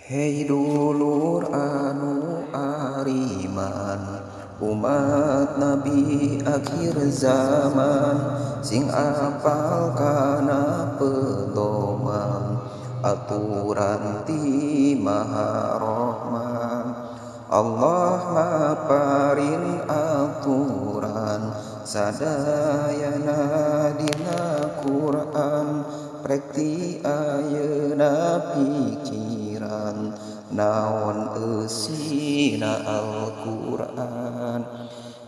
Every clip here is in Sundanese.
Hei dulur anu ariman, umat Nabi akhir zaman, sing apal kana pedoman, aturan ti Maha Rahman. Allah maparin aturan sadayana dina Quran, prekti ayeuna pikiran naon eusina Al-Quran.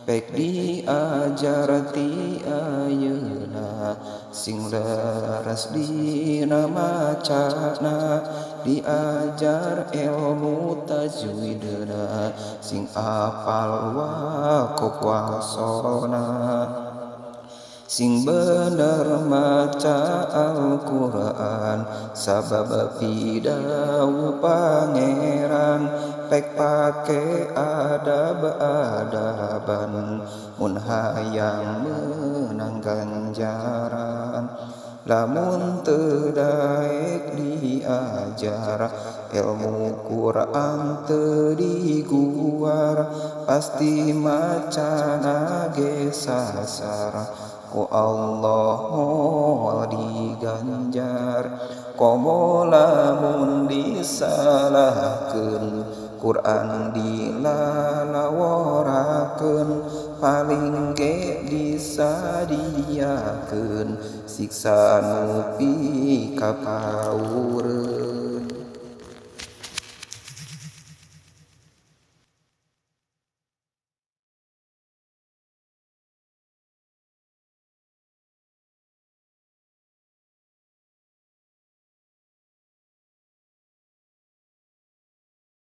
Pek diajar ti ayeuna sing leres dina macana, diajar ilmu tajwidna sing apal waqaf wasona, sing bener maca Al-Quran sabab pidau pangeran, pek pake adab-adaban mun hayang meunang ganjaran. Lamun teu daek diajar ilmu Quran teu diguar, pasti macana ge sasar ku Allah moal diganjar. Komo lamun disalahkeun Quran dilalaworakeun, paling ge disadiakeun siksa nepi ka paureun.